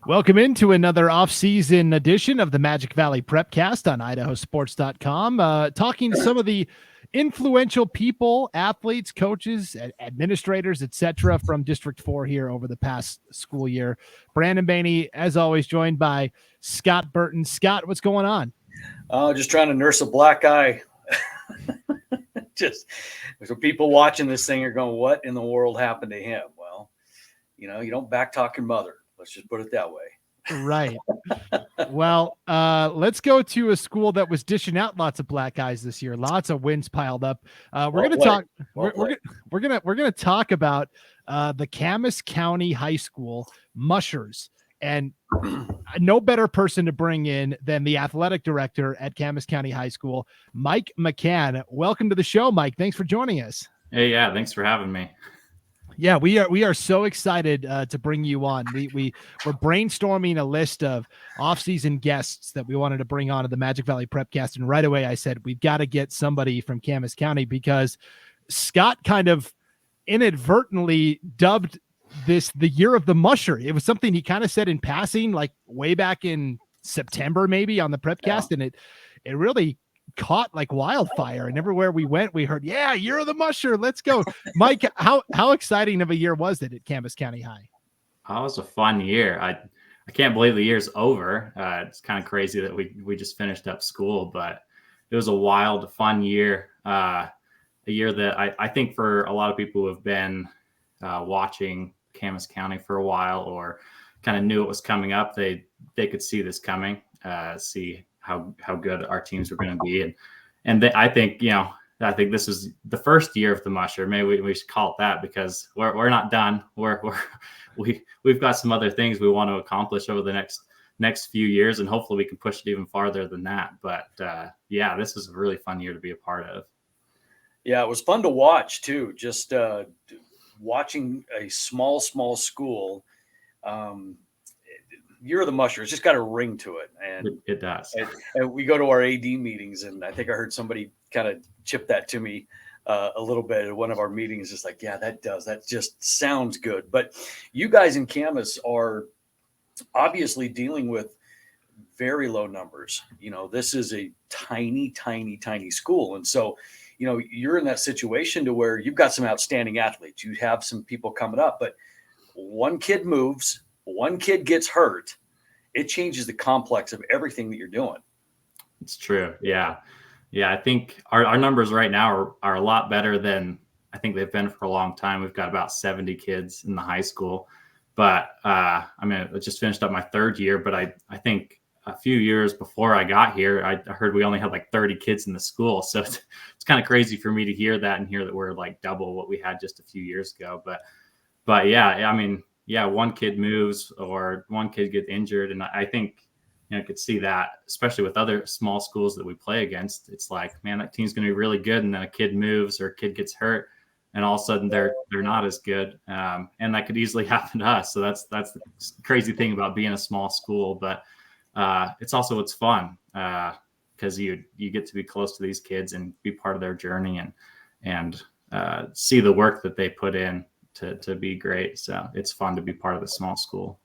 Welcome into another off-season edition of the Magic Valley Prepcast on IdahoSports.com. Talking to some of the influential people, athletes, coaches, administrators, etc., from District 4 here over the past school year. Brandon Baney, as always, joined by Scott Burton. Scott, what's going on? Just trying to nurse a black eye. Just so people watching this thing are going, what in the world happened to him? Well, you don't backtalk your mother. Let's just put it that way. Right. Well, let's go to a school that was dishing out lots of black eyes this year. Lots of wins piled up. We're going to talk. We're going to talk about the Camas County High School Mushers, and no better person to bring in than the athletic director at Camas County High School, Mike McHan. Welcome to the show, Mike. Thanks for joining us. Hey, yeah, thanks for having me. Yeah, we are so excited to bring you on. We're brainstorming a list of off-season guests that we wanted to bring on to the Magic Valley Prepcast, and right away I said we've got to get somebody from Camas County because Scott kind of inadvertently dubbed this the year of the Musher. It was something he kind of said in passing, like way back in September, maybe on the Prepcast, and it really caught like wildfire, and everywhere we went we heard, yeah, year of the Musher, let's go. Mike, how exciting of a year was it at Camas County High? Oh, it was a fun year. I can't believe the year's over. It's kind of crazy that we just finished up school, but it was a wild, fun year. A year that I think for a lot of people who have been watching Camas County for a while or kind of knew it was coming up, they could see this coming, see how good our teams were going to be. And I think this is the first year of the Musher. Maybe we should call it that because we're not done. We've got some other things we want to accomplish over the next few years, and hopefully we can push it even farther than that. But yeah, this is a really fun year to be a part of. Yeah, it was fun to watch too. Just watching a small school. Year of the Musher, it's just got a ring to it, and it does. And we go to our AD meetings, and I think I heard somebody kind of chip that to me a little bit at one of our meetings. Just like, yeah, that just sounds good. But you guys in Camas are obviously dealing with very low numbers. This is a tiny school, and so you're in that situation to where you've got some outstanding athletes. You have some people coming up, but one kid moves. One kid gets hurt, it changes the complex of everything that you're doing. It's true. Yeah. I think our numbers right now are a lot better than I think they've been for a long time. We've got about 70 kids in the high school, but I just finished up my third year, but I think a few years before I got here, I heard we only had like 30 kids in the school. So it's kind of crazy for me to hear that and hear that we're like double what we had just a few years ago. But yeah, one kid moves or one kid gets injured. And I think, you could see that, especially with other small schools that we play against. It's like, man, that team's going to be really good. And then a kid moves or a kid gets hurt and all of a sudden they're not as good. And that could easily happen to us. So that's the crazy thing about being a small school. But it's fun because you get to be close to these kids and be part of their journey and see the work that they put in to be great. So it's fun to be part of the small school.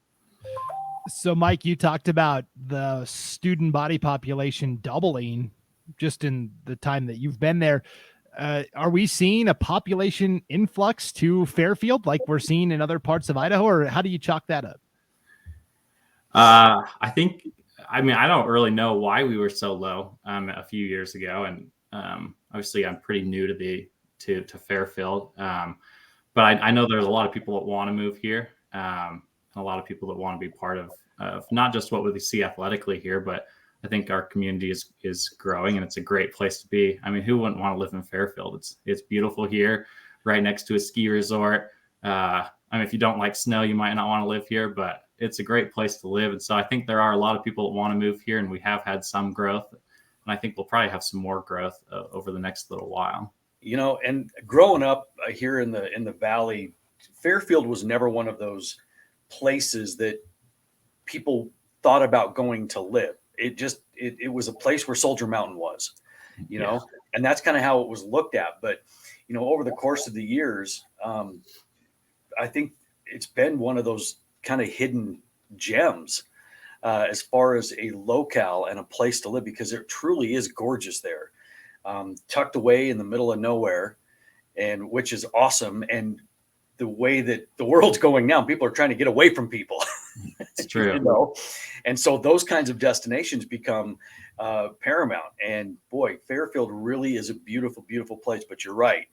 So Mike, you talked about the student body population doubling just in the time that you've been there. Are we seeing a population influx to Fairfield like we're seeing in other parts of Idaho, or how do you chalk that up? I don't really know why we were so low a few years ago. And obviously I'm pretty new to Fairfield. But I know there's a lot of people that want to move here, and a lot of people that want to be part of not just what we see athletically here, but I think our community is growing, and it's a great place to be. I mean, who wouldn't want to live in Fairfield? It's beautiful here, right next to a ski resort. If you don't like snow, you might not want to live here, but it's a great place to live. And so I think there are a lot of people that want to move here, and we have had some growth, and I think we'll probably have some more growth over the next little while. And growing up here in the Valley, Fairfield was never one of those places that people thought about going to live. It was a place where Soldier Mountain was, and that's kind of how it was looked at. But, over the course of the years, I think it's been one of those kind of hidden gems as far as a locale and a place to live, because it truly is gorgeous there, tucked away in the middle of nowhere, and which is awesome. And the way that the world's going now, people are trying to get away from people. It's true. And so those kinds of destinations become paramount. And boy, Fairfield really is a beautiful, beautiful place. But you're right.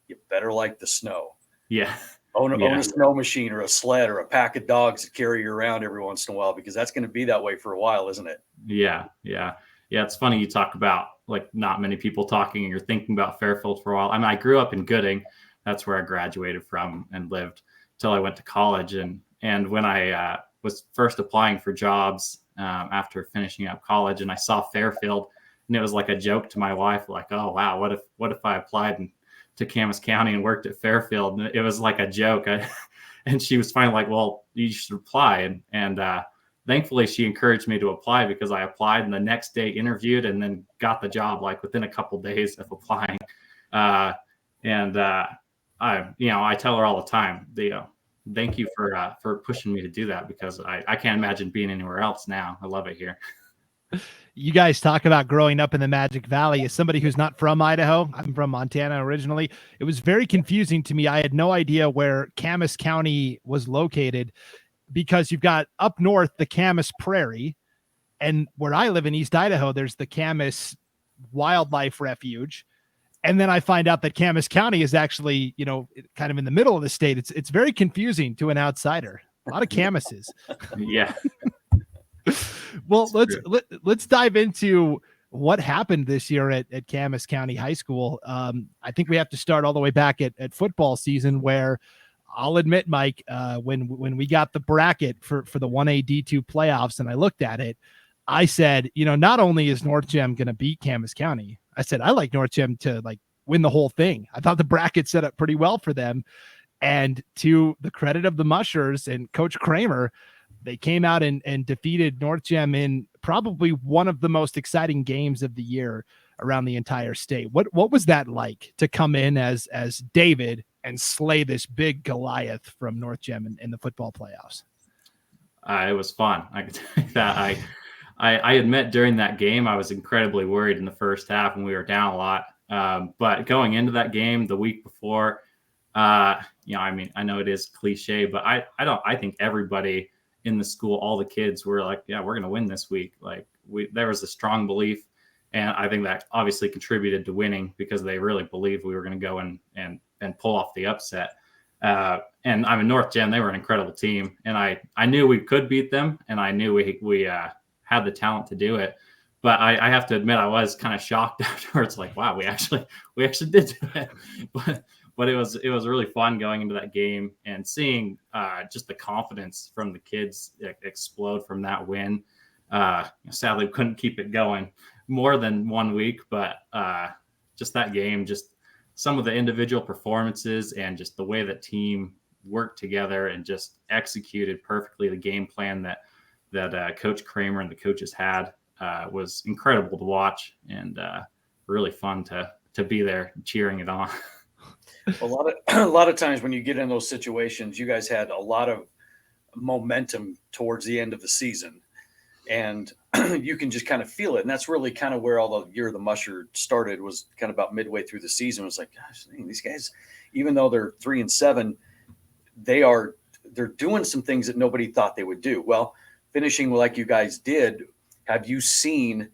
You better like the snow. Yeah. Own a snow machine or a sled or a pack of dogs to carry you around every once in a while, because that's going to be that way for a while, isn't it? Yeah. It's funny you talk about like not many people talking and you're thinking about Fairfield for a while. I mean, I grew up in Gooding. That's where I graduated from and lived till I went to college. And when I was first applying for jobs after finishing up college, and I saw Fairfield, and it was like a joke to my wife, like, oh wow, what if I applied to Camas County and worked at Fairfield? And it was like a joke. And she was finally like, well, you should apply. And thankfully she encouraged me to apply, because I applied and the next day interviewed and then got the job like within a couple of days of applying. I tell her all the time, thank you for pushing me to do that, because I can't imagine being anywhere else now. I love it here. You guys talk about growing up in the Magic Valley. As somebody who's not from Idaho, I'm from Montana originally. It was very confusing to me. I had no idea where Camas County was located, because you've got up north the Camas Prairie, and where I live in East Idaho, there's the Camas Wildlife Refuge. And then I find out that Camas County is actually, kind of in the middle of the state. It's very confusing to an outsider. A lot of Camases. Yeah. Well, let's dive into what happened this year at Camas County High School. I think we have to start all the way back at football season, where I'll admit, Mike, when we got the bracket for the 1A D2 playoffs and I looked at it, I said, not only is North Gem going to beat Camas County, I said, I like North Gem to win the whole thing. I thought the bracket set up pretty well for them. And to the credit of the Mushers and Coach Kramer, they came out and defeated North Gem in probably one of the most exciting games of the year around the entire state. What was that like to come in as David and slay this big Goliath from North Gem in the football playoffs? It was fun. I can tell you that. I admit during that game, I was incredibly worried in the first half when we were down a lot. But going into that game the week before, I know it is cliche, but I think everybody in the school, all the kids were like, yeah, we're going to win this week. Like there was a strong belief. And I think that obviously contributed to winning, because they really believed we were going to go and pull off the upset. And I'm in North Gem. They were an incredible team. And I knew we could beat them, and I knew we had the talent to do it. But I have to admit, I was kind of shocked afterwards, like, wow, we actually did do it. But it was really fun going into that game and seeing just the confidence from the kids explode from that win. Sadly, we couldn't keep it going more than 1 week, but just that game, just some of the individual performances and just the way that team worked together and just executed perfectly the game plan that Coach Kramer and the coaches had was incredible to watch, and really fun to be there cheering it on. A lot of times when you get in those situations, you guys had a lot of momentum towards the end of the season, and you can just kind of feel it. And that's really kind of where all the year of the Musher started, was kind of about midway through the season. It was like, gosh, these guys, even though they're 3-7, they're doing some things that nobody thought they would do. Well, finishing like you guys did, have you seen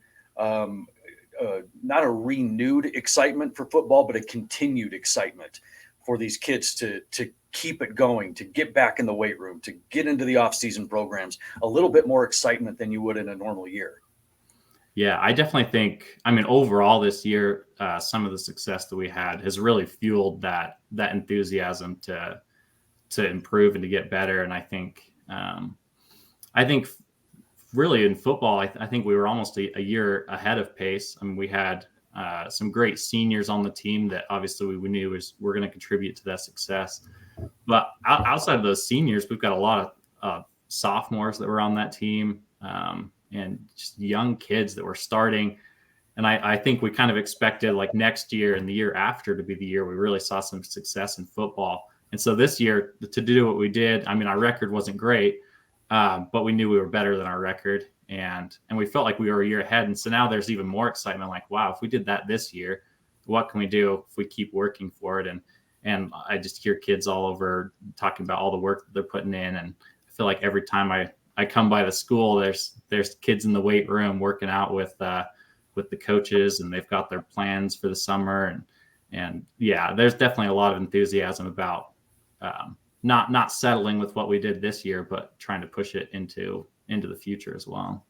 not a renewed excitement for football, but a continued excitement for these kids to keep it going, to get back in the weight room, to get into the off-season programs, a little bit more excitement than you would in a normal year? Yeah, I definitely think, overall this year, some of the success that we had has really fueled that enthusiasm to improve and to get better. And I think really in football, I think we were almost a year ahead of pace. We had some great seniors on the team that obviously we knew were going to contribute to that success. But outside of those seniors, we've got a lot of sophomores that were on that team, and just young kids that were starting. And I think we kind of expected like next year and the year after to be the year we really saw some success in football. And so this year, to do what we did, our record wasn't great, but we knew we were better than our record, and we felt like we were a year ahead. And so now there's even more excitement. Like, wow, if we did that this year, what can we do if we keep working for it? And I just hear kids all over talking about all the work that they're putting in, and I feel like every time I come by the school, there's kids in the weight room working out with the coaches, and they've got their plans for the summer, and yeah, there's definitely a lot of enthusiasm about not settling with what we did this year, but trying to push it into the future as well.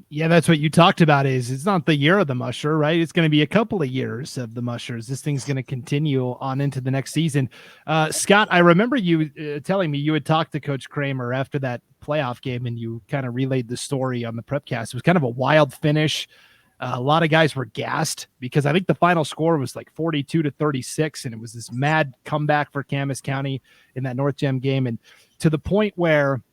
Yeah, that's what you talked about. It's not the year of the Musher, right? It's going to be a couple of years of the Mushers. This thing's going to continue on into the next season. Scott, I remember you telling me you had talked to Coach Kramer after that playoff game, and you kind of relayed the story on the Prepcast. It was kind of a wild finish. A lot of guys were gassed because I think the final score was like 42-36, and it was this mad comeback for Camas County in that North Gem game, and to the point where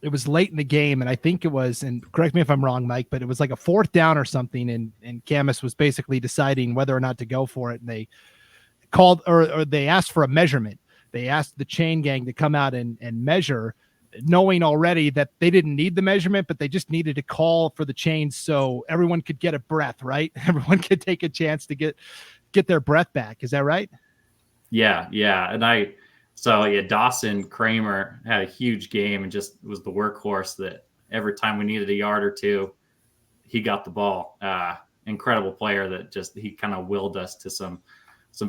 it was late in the game, and I think it was, and correct me if I'm wrong, Mike, but it was like a 4th down or something, and Camas was basically deciding whether or not to go for it, and they called or they asked for a measurement. They asked the chain gang to come out and measure, knowing already that they didn't need the measurement, but they just needed to call for the chains so everyone could get a breath, right? Everyone could take a chance to get their breath back. Is that right? Yeah. And Dawson Kramer had a huge game and just was the workhorse that every time we needed a yard or two, he got the ball. Incredible player that just, he kind of willed us to some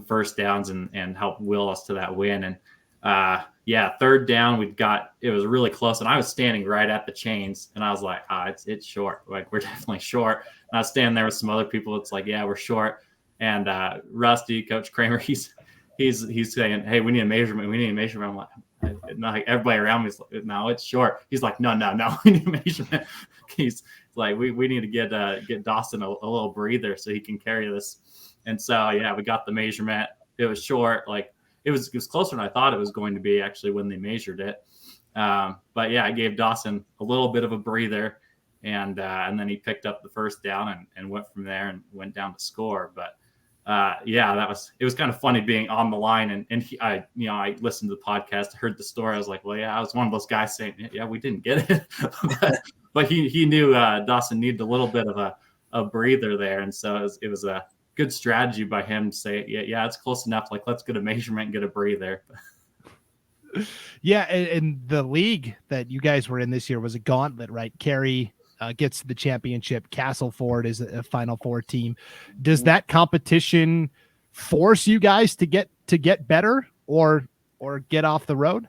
first downs and helped will us to that win. And 3rd down, it was really close, and I was standing right at the chains, and I was like, it's short. Like, we're definitely short. And I was standing there with some other people. It's like, yeah, we're short. And Rusty, Coach Kramer, he's saying, hey, we need a measurement. I'm like, everybody around me is like, no, it's short. He's like, no, we need a measurement. He's like, we need to get Dawson a little breather so he can carry this. And so, we got the measurement. It was short. Like, it was closer than I thought it was going to be actually when they measured it. But yeah, I gave Dawson a little bit of a breather, and then he picked up the first down and went from there and went down to score. But it was kind of funny being on the line, and I listened to the podcast, heard the story. I was like, well, yeah, I was one of those guys saying, yeah, we didn't get it, but he knew Dawson needed a little bit of a breather there, and so it was a good strategy by him to say, yeah, it's close enough. Like, let's get a measurement and get a breather. Yeah, and the league that you guys were in this year was a gauntlet, right? Carey gets the championship. Castleford is a Final Four team. Does that competition force you guys to get better or get off the road?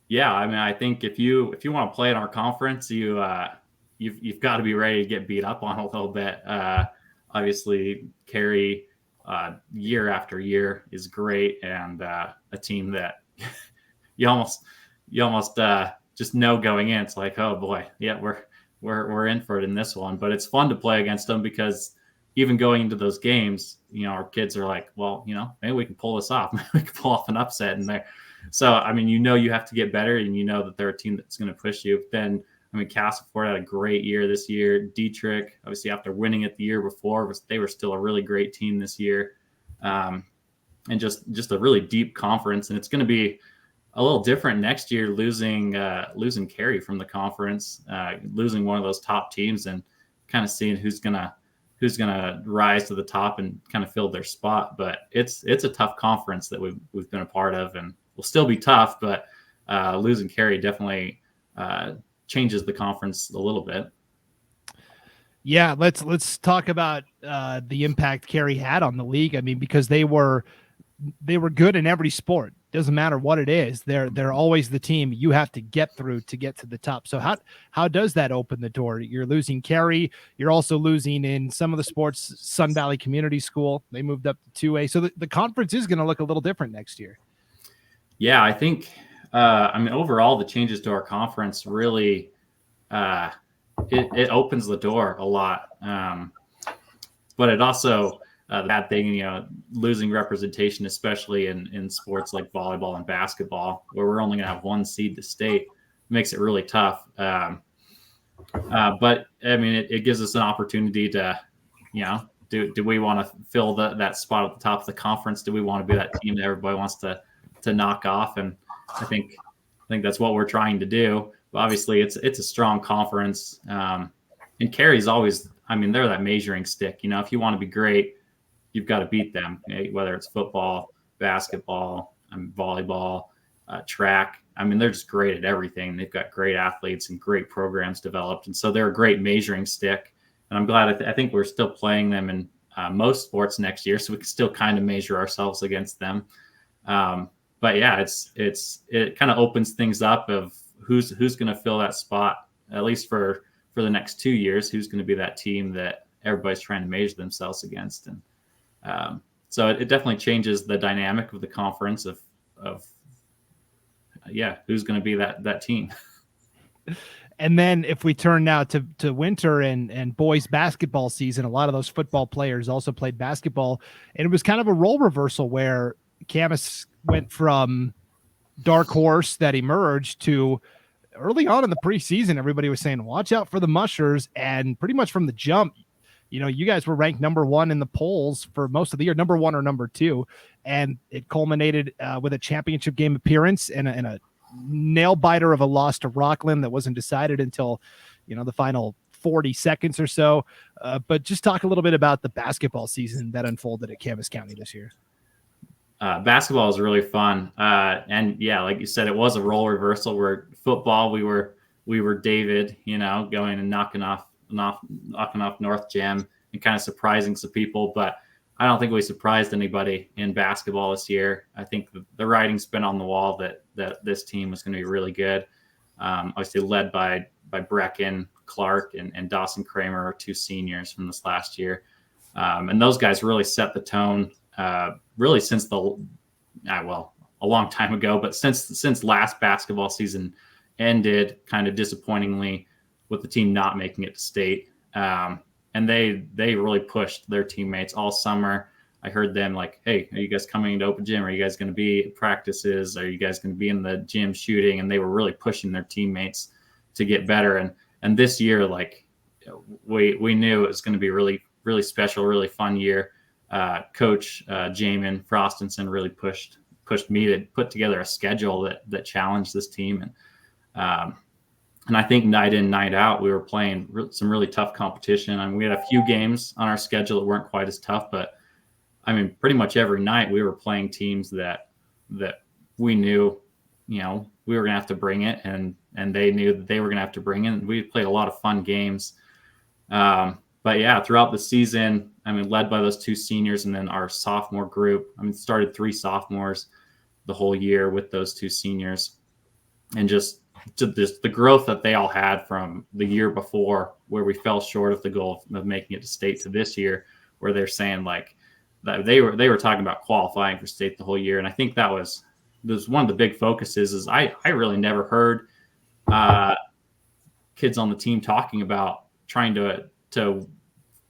Yeah, I mean, I think if you want to play in our conference, you've got to be ready to get beat up on a little bit. Obviously, Carey year after year is great, and a team that you almost just know going in. It's like, oh boy, yeah, we're in for it in this one. But it's fun to play against them because even going into those games, our kids are like, well, maybe we can pull this off. Maybe we can pull off an upset in there. So I mean, you have to get better, and that they're a team that's going to push you. Then I mean, Castleford had a great year this year. Dietrich, obviously, after winning it the year before, they were still a really great team this year, and just a really deep conference. And it's going to be a little different next year, losing Carey from the conference, losing one of those top teams, and kind of seeing who's gonna rise to the top and kind of fill their spot. But it's a tough conference that we've been a part of, and will still be tough. But losing Carey definitely changes the conference a little bit. Yeah, let's talk about the impact Carey had on the league. I mean, because they were good in every sport. Doesn't matter what it is. They're always the team you have to get through to get to the top. So how does that open the door? You're losing Carey. You're also losing in some of the sports. Sun Valley Community School, they moved up to 2A. So the conference is going to look a little different next year. Yeah, I think overall the changes to our conference really it opens the door a lot. But it also the bad thing, losing representation, especially in sports like volleyball and basketball, where we're only going to have one seed to state, makes it really tough. But I mean, it gives us an opportunity to, do we want to fill that spot at the top of the conference? Do we want to be that team that everybody wants to knock off? And I think think that's what we're trying to do. But obviously, it's a strong conference. And Cary's always, I mean, they're that measuring stick. You know, if you want to be great, you've got to beat them, whether it's football, basketball, volleyball, track. I mean, they're just great at everything. They've got great athletes and great programs developed. And so they're a great measuring stick. And I'm glad, I think we're still playing them in most sports next year, so we can still kind of measure ourselves against them. But yeah, it kind of opens things up of who's going to fill that spot, at least for the next 2 years, who's going to be that team that everybody's trying to measure themselves against. And so it definitely changes the dynamic of the conference of who's going to be that team. And then if we turn now to winter and boys basketball season, a lot of those football players also played basketball, and it was kind of a role reversal where Camas went from dark horse that emerged to early on in the preseason, everybody was saying, watch out for the Mushers. And pretty much from the jump, you know, you guys were ranked number 1 in the polls for most of the year, number 1 or number 2. And it culminated with a championship game appearance and a nail biter of a loss to Rockland that wasn't decided until, you know, the final 40 seconds or so. But just talk a little bit about the basketball season that unfolded at Camas County this year. Basketball is really fun. And yeah, like you said, it was a role reversal where football, we were David, you know, going and knocking off North Gym and kind of surprising some people, but I don't think we surprised anybody in basketball this year. I think the writing's been on the wall that this team was going to be really good. Obviously led by Brecken, Clark, and Dawson Kramer, our 2 seniors from this last year. And those guys really set the tone really since a long time ago, but since last basketball season ended kind of disappointingly with the team not making it to state. And they really pushed their teammates all summer. I heard them like, hey, are you guys coming to open gym? Are you guys going to be at practices? Are you guys going to be in the gym shooting? And they were really pushing their teammates to get better. And this year, like we knew it was going to be really, really special, really fun year. Coach Jamin Frostenson really pushed me to put together a schedule that challenged this team. And I think night in, night out, we were playing some really tough competition. I mean, we had a few games on our schedule that weren't quite as tough, but I mean, pretty much every night we were playing teams that we knew, you know, we were going to have to bring it, and they knew that they were going to have to bring it. And we played a lot of fun games. But yeah, throughout the season, I mean, led by those 2 seniors and then our sophomore group. I mean, started 3 sophomores the whole year with those 2 seniors, and just the growth that they all had from the year before, where we fell short of the goal of making it to state, to this year, where they're saying like that they were talking about qualifying for state the whole year. And I think that was one of the big focuses. Is I really never heard kids on the team talking about trying to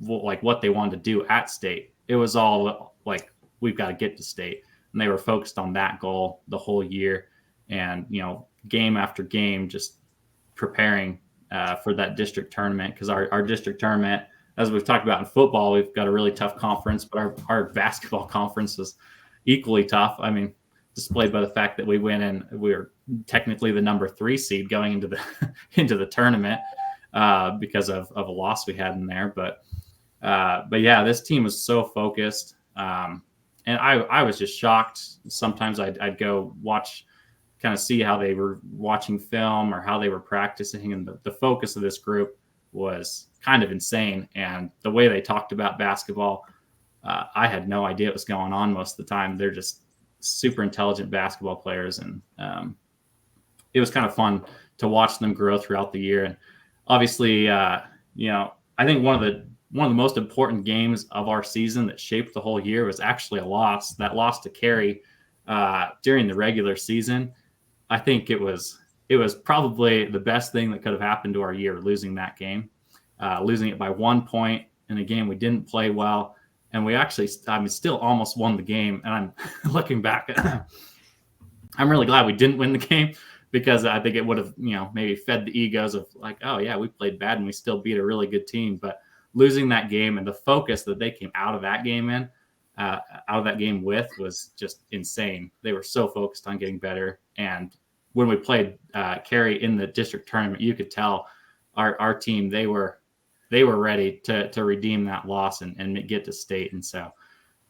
like what they wanted to do at state. It was all like, we've got to get to state, and they were focused on that goal the whole year. And, you know, game after game, just preparing for that district tournament, because our district tournament, as we've talked about in football, we've got a really tough conference, but our basketball conference is equally tough. I mean, displayed by the fact that we went and we were technically the number 3 seed going into the tournament because of a loss we had in there. But yeah, this team was so focused, and I was just shocked. Sometimes I'd go watch, kind of see how they were watching film or how they were practicing, and the focus of this group was kind of insane. And the way they talked about basketball, I had no idea what was going on most of the time. They're just super intelligent basketball players, and it was kind of fun to watch them grow throughout the year. And obviously, you know, I think one of the most important games of our season that shaped the whole year was actually that loss to Cary during the regular season. I think it was probably the best thing that could have happened to our year, losing that game, losing it by 1 point in a game we didn't play well. And we actually, still almost won the game. And I'm looking back, I'm really glad we didn't win the game, because I think it would have, you know, maybe fed the egos of like, oh yeah, we played bad and we still beat a really good team. But losing that game and the focus that they came out of that game with was just insane. They were so focused on getting better, and when we played Cary in the district tournament, you could tell our team, they were ready to redeem that loss and get to state. And so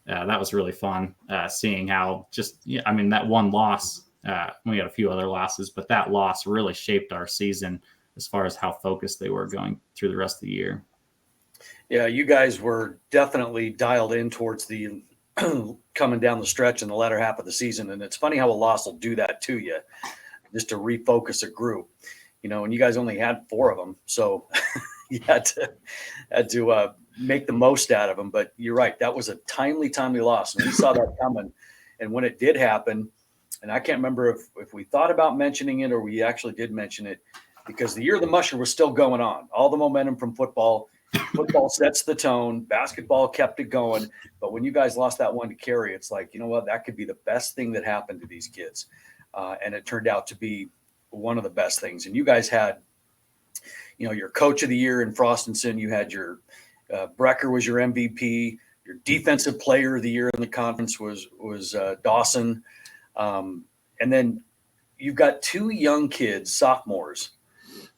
that was really fun seeing how that one loss, we had a few other losses, but that loss really shaped our season as far as how focused they were going through the rest of the year. Yeah, you guys were definitely dialed in towards the coming down the stretch in the latter half of the season. And it's funny how a loss will do that to you, just to refocus a group, and you guys only had 4 of them. So you had to make the most out of them. But you're right. That was a timely loss. And we saw that coming. And when it did happen, and I can't remember if we thought about mentioning it or we actually did mention it, because the year of the Musher was still going on. All the momentum from football sets the tone. Basketball kept it going. But when you guys lost that one to Cary, it's like, you know what, that could be the best thing that happened to these kids. And it turned out to be one of the best things. And you guys had, your coach of the year in Frostenson. You had your Brecker was your MVP. Your defensive player of the year in the conference was Dawson. And then you've got 2 young kids, sophomores,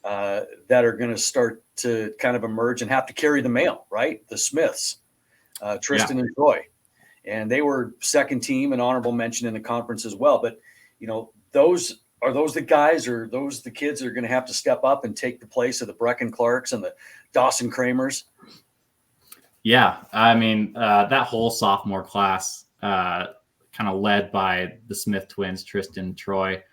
that are going to start to kind of emerge and have to carry the mail, right? The Smiths, Tristan and Troy. And they were second team and honorable mention in the conference as well. But, are those the guys, or those the kids that are going to have to step up and take the place of the Brecken Clarks and the Dawson Kramers? Yeah. I mean, that whole sophomore class, kind of led by the Smith twins, Tristan, Troy,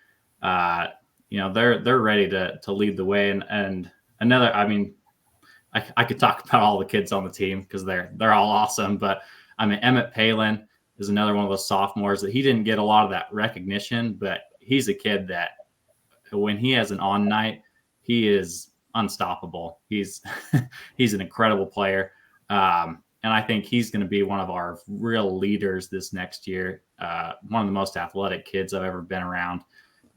they're ready to lead the way. And another, I could talk about all the kids on the team because they're all awesome. But Emmett Palin is another one of those sophomores that he didn't get a lot of that recognition, but he's a kid that when he has an on night, he is unstoppable. He's an incredible player. And I think he's going to be one of our real leaders this next year. One of the most athletic kids I've ever been around.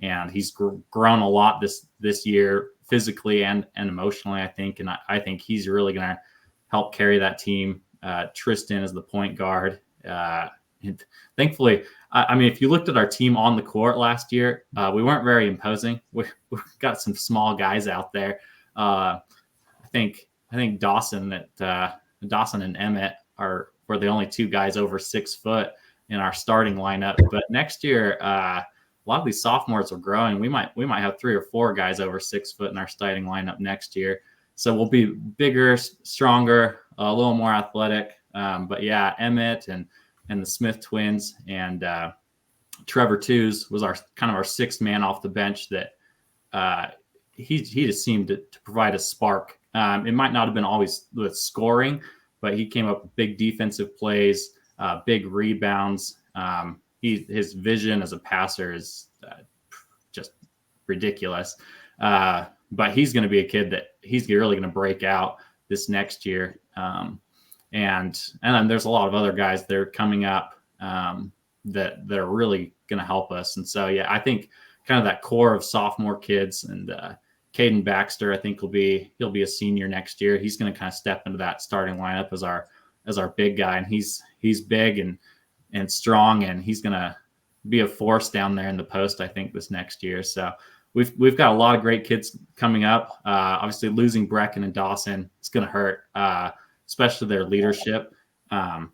And he's grown a lot this year, physically and emotionally, I think. And I think he's really going to help carry that team. Tristan is the point guard. And thankfully, if you looked at our team on the court last year, we weren't very imposing. We've got some small guys out there. I think Dawson and Emmett were the only 2 guys over 6 foot in our starting lineup. But next year, a lot of these sophomores are growing. We might have 3 or 4 guys over 6 foot in our starting lineup next year. So we'll be bigger, stronger, a little more athletic. But yeah, Emmett and the Smith twins and Trevor Tews was our 6th man off the bench that he just seemed to provide a spark. It might not have been always with scoring, but he came up with big defensive plays, big rebounds. His vision as a passer is just ridiculous. But he's going to be a kid that he's really going to break out this next year. And then there's a lot of other guys that are coming up that are really going to help us. And so, yeah, I think kind of that core of sophomore kids and Caden Baxter, I think he'll be a senior next year. He's going to kind of step into that starting lineup as our big guy. And he's big and strong, and he's going to be a force down there in the post, I think, this next year. So we've got a lot of great kids coming up. Obviously losing Brecken and Dawson, it's going to hurt, especially their leadership. On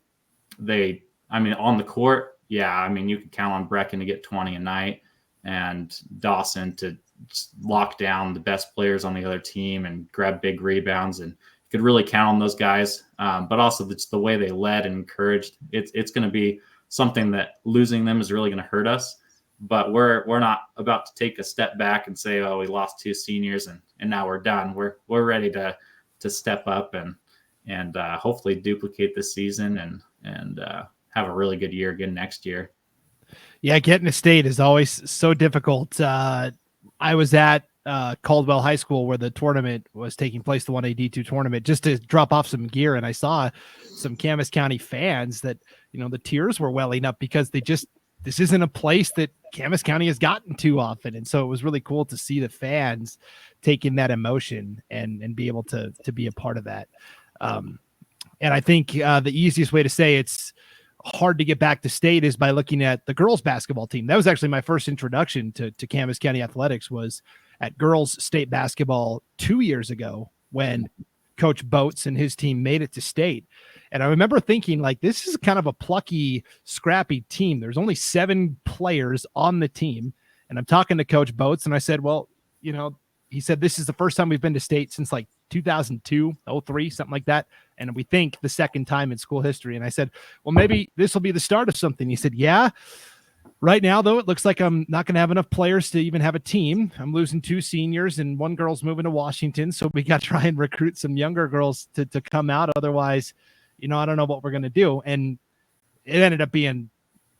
the court, yeah, you can count on Brecken to get 20 a night and Dawson to just lock down the best players on the other team and grab big rebounds. And you could really count on those guys. But also it's the way they led and encouraged. It's going to be something that losing them is really going to hurt us. But we're not about to take a step back and say, oh, we lost 2 seniors and now we're done. We're ready to step up and hopefully duplicate this season and have a really good year again next year. Yeah, getting to state is always so difficult. I was at Caldwell High School where the tournament was taking place, the 1A D2 tournament, just to drop off some gear. And I saw some Camas County fans that, the tears were welling up because this isn't a place that Camas County has gotten to often. And so it was really cool to see the fans taking that emotion and be able to be a part of that. And I think the easiest way to say it's hard to get back to state is by looking at the girls basketball team. That was actually my first introduction to Camas County athletics, was at girls state basketball 2 years ago when Coach Boats and his team made it to state. And I remember thinking, like, this is kind of a plucky, scrappy team. There's only 7 players on the team. And I'm talking to Coach Boats, and I said, well, he said, this is the first time we've been to state since like 2002, 03, something like that. And we think the second time in school history. And I said, well, maybe this will be the start of something. He said, yeah. Right now, though, it looks like I'm not going to have enough players to even have a team. I'm losing 2 seniors and 1 girl's moving to Washington. So we got to try and recruit some younger girls to come out. Otherwise, I don't know what we're going to do. And it ended up being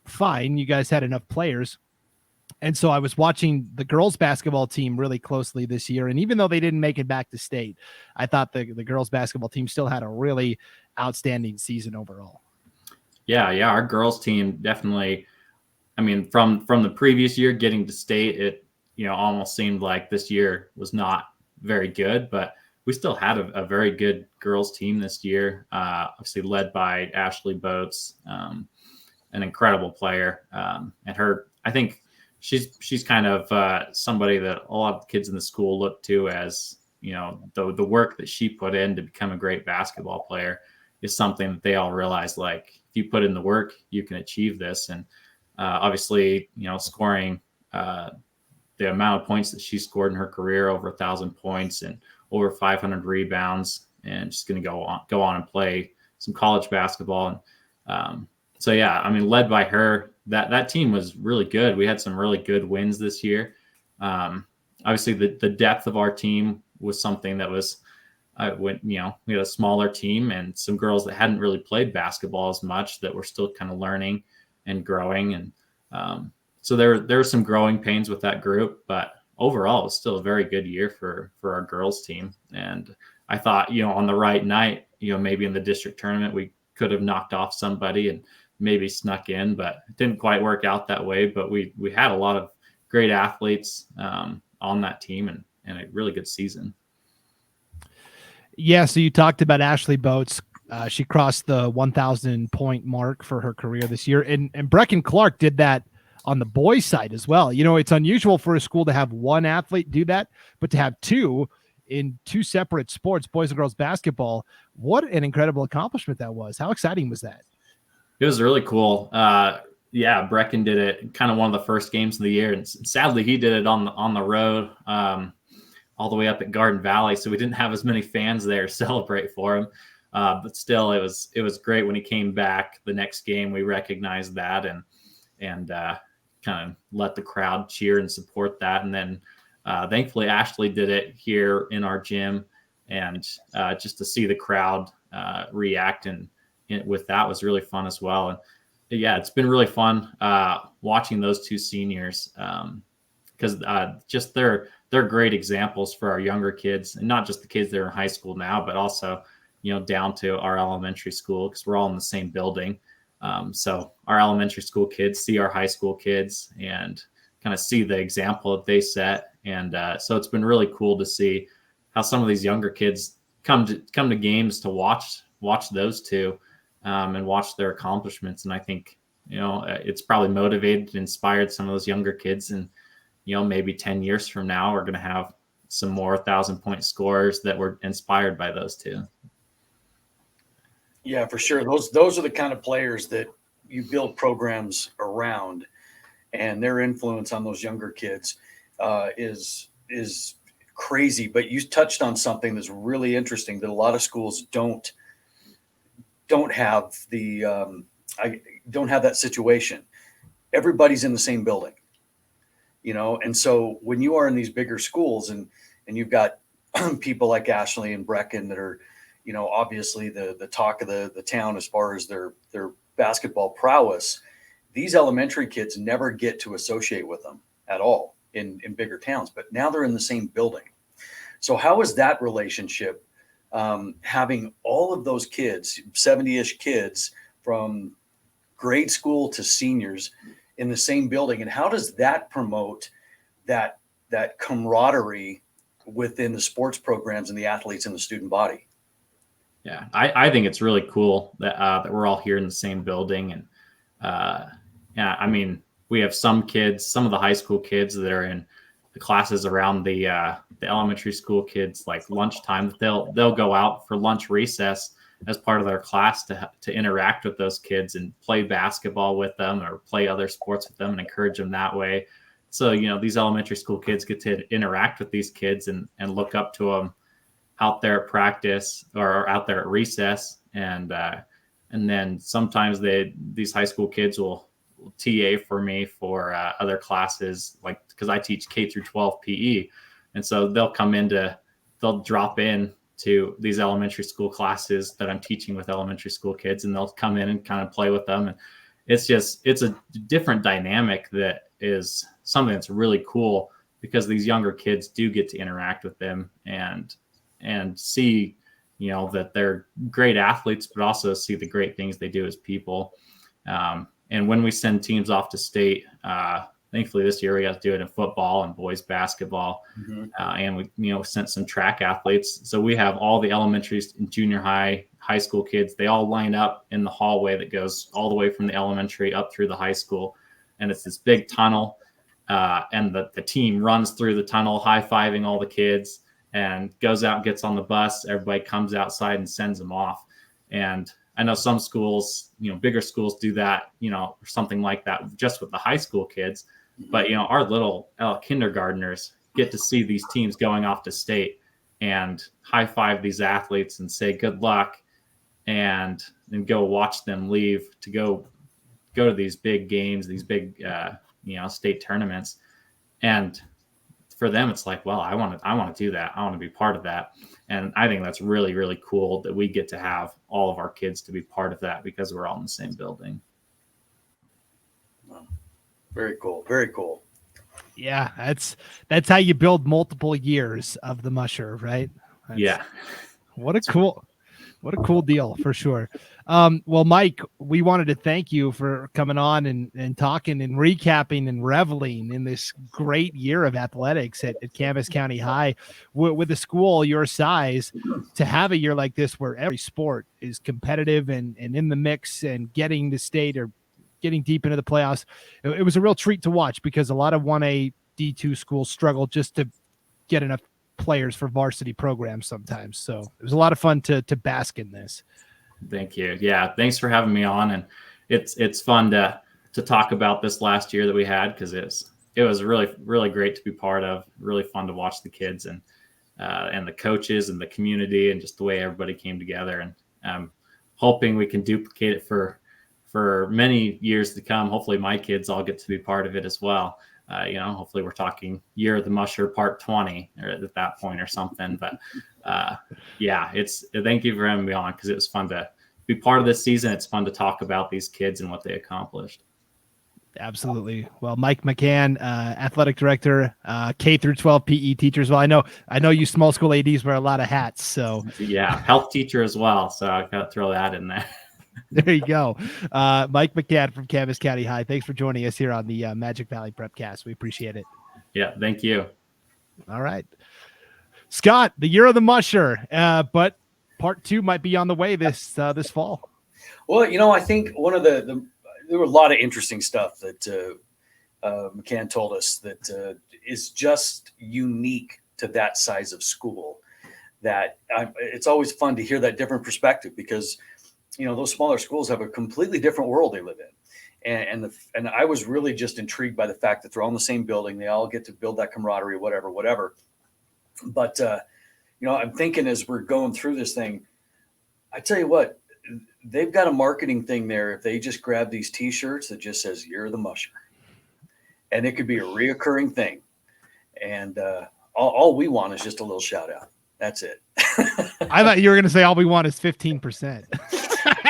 fine. You guys had enough players. And so I was watching the girls basketball team really closely this year. And even though they didn't make it back to state, I thought the girls basketball team still had a really outstanding season overall. Yeah. Our girls team definitely, I mean, from the previous year getting to state, it, almost seemed like this year was not very good, but we still had a very good girls team this year, obviously led by Ashley Boats, an incredible player. And her, I think she's kind of somebody that a lot of the kids in the school look to as, the work that she put in to become a great basketball player is something that they all realize, like, if you put in the work, you can achieve this. And obviously, scoring the amount of points that she scored in her career, over 1,000 points and over 500 rebounds, and she's going to go on and play some college basketball. And so, yeah, I mean, led by her, that team was really good. We had some really good wins this year. Obviously, the depth of our team was something that was, we had a smaller team and some girls that hadn't really played basketball as much that were still kind of learning and growing. And so there were some growing pains with that group, but overall it was still a very good year for our girls team. And I thought, on the right night, maybe in the district tournament, we could have knocked off somebody and maybe snuck in, but it didn't quite work out that way. But we had a lot of great athletes on that team and a really good season. Yeah. So you talked about Ashley Boats. She crossed the 1,000 point mark for her career this year. And Brecken Clark did that on the boys side as well. It's unusual for a school to have 1 athlete do that, but to have 2 in 2 separate sports, boys and girls basketball, what an incredible accomplishment that was. How exciting was that? It was really cool. Yeah, Brecken did it kind of one of the first games of the year. And sadly, he did it on the road all the way up at Garden Valley. So we didn't have as many fans there to celebrate for him. But still, it was great when he came back the next game. We recognized that and kind of let the crowd cheer and support that. And then thankfully, Ashley did it here in our gym, and just to see the crowd react and with that was really fun as well. And yeah, it's been really fun watching those 2 seniors because just they're great examples for our younger kids, and not just the kids that are in high school now, but also down to our elementary school, because we're all in the same building. So our elementary school kids see our high school kids and kind of see the example that they set. And so it's been really cool to see how some of these younger kids come to games to watch those 2 and watch their accomplishments. And I think, it's probably motivated and inspired some of those younger kids. And, maybe 10 years from now, we're going to have some more 1,000-point scorers that were inspired by those 2. Yeah, for sure. Those are the kind of players that you build programs around, and their influence on those younger kids is crazy. But you touched on something that's really interesting that a lot of schools don't have don't have that situation. Everybody's in the same building, and so when you are in these bigger schools and you've got people like Ashley and Brecken that are, obviously the talk of the town as far as their basketball prowess, these elementary kids never get to associate with them at all in bigger towns, but now they're in the same building. So how is that relationship, having all of those kids, 70-ish kids from grade school to seniors in the same building, and how does that promote that camaraderie within the sports programs and the athletes in the student body? Yeah, I think it's really cool that we're all here in the same building, and Yeah, I mean, we have some of the high school kids that are in the classes around the elementary school kids, like lunchtime, they'll go out for lunch recess as part of their class to interact with those kids and play basketball with them or play other sports with them and encourage them that way. So, these elementary school kids get to interact with these kids and look up to them out there at practice or out there at recess. And then sometimes these high school kids will TA for me for other classes, like because I teach K through 12 PE. And so they'll drop in to these elementary school classes that I'm teaching with elementary school kids, and they'll come in and kind of play with them. And it's a different dynamic that is something that's really cool because these younger kids do get to interact with them and see, that they're great athletes, but also see the great things they do as people. And when we send teams off to state, thankfully this year we got to do it in football and boys basketball. Mm-hmm. And we, sent some track athletes. So we have all the elementary and junior high school kids. They all line up in the hallway that goes all the way from the elementary up through the high school. And it's this big tunnel. And the team runs through the tunnel, high-fiving all the kids, and goes out, gets on the bus. Everybody comes outside and sends them off. And I know some schools, bigger schools do that, or something like that just with the high school kids. But, our little kindergartners get to see these teams going off to state and high five these athletes and say good luck and then go watch them leave to go to these big games, these big, state tournaments. And for them, it's like, well, I want to do that. I want to be part of that. And I think that's really, really cool that we get to have all of our kids to be part of that because we're all in the same building. Wow. Very cool. Very cool. Yeah, that's how you build multiple years of the Musher, right? Yeah. What a cool deal for sure. Well, Mike, we wanted to thank you for coming on and talking and recapping and reveling in this great year of athletics at Camas County High. With a school your size, to have a year like this where every sport is competitive and in the mix and getting to state or getting deep into the playoffs, it was a real treat to watch because a lot of 1A D2 schools struggle just to get enough players for varsity programs sometimes. So it was a lot of fun to bask in this. Thank you. Yeah. Thanks for having me on. And it's fun to talk about this last year that we had, because it was really, really great to be part of, really fun to watch the kids and the coaches and the community and just the way everybody came together. And I'm hoping we can duplicate it for many years to come. Hopefully my kids all get to be part of it as well. Hopefully we're talking Year of the Musher Part 20 or at that point or something. But thank you for having me on, because it was fun to be part of this season. It's fun to talk about these kids and what they accomplished. Absolutely. Well, Mike McHan, athletic director, K through 12 PE teachers. Well, I know you small school ADs wear a lot of hats. So yeah, health teacher as well. So I got to throw that in there. There you go. Mike McHan from Camas County High. Thanks for joining us here on the Magic Valley Prepcast. We appreciate it. Yeah, thank you. All right. Scott, the Year of the Musher, but part 2 might be on the way this fall. Well, I think one of there were a lot of interesting stuff that McHan told us that is just unique to that size of school. That it's always fun to hear that different perspective, because those smaller schools have a completely different world they live in. And I was really just intrigued by the fact that they're all in the same building. They all get to build that camaraderie, whatever. But, I'm thinking as we're going through this thing, I tell you what, they've got a marketing thing there. If they just grab these T-shirts that just says Year of the Musher, and it could be a reoccurring thing. And all we want is just a little shout out. That's it. I thought you were going to say all we want is 15%.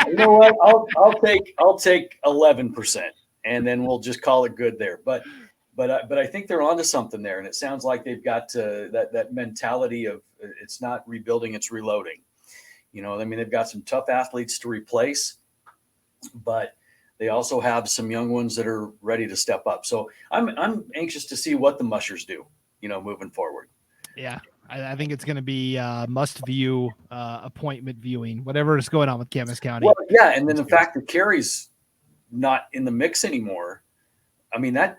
You know what? I'll take 11%, and then we'll just call it good there. But I think they're onto something there, and it sounds like they've got that mentality of it's not rebuilding, it's reloading. They've got some tough athletes to replace, but they also have some young ones that are ready to step up. So I'm anxious to see what the Mushers do, moving forward. Yeah. I think it's going to be must view, appointment viewing, whatever is going on with Camas County. Well, yeah. And then the fact that Carrie's not in the mix anymore, I mean, that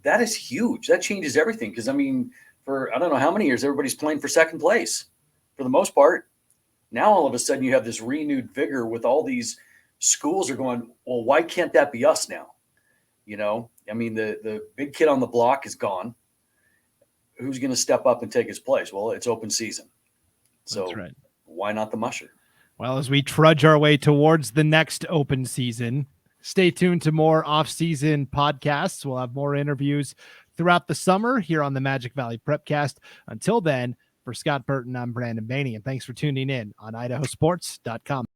is huge. That changes everything. Because, I mean, for I don't know how many years, everybody's playing for second place for the most part. Now, all of a sudden, you have this renewed vigor with all these schools are going, well, why can't that be us now? You know, I mean, the big kid on the block is gone. Who's going to step up and take his place? Well, it's open season. So That's right. Why not the Musher? Well, as we trudge our way towards the next open season, stay tuned to more off-season podcasts. We'll have more interviews throughout the summer here on the Magic Valley Prepcast. Until then, for Scott Burton, I'm Brandon Baney, and thanks for tuning in on IdahoSports.com.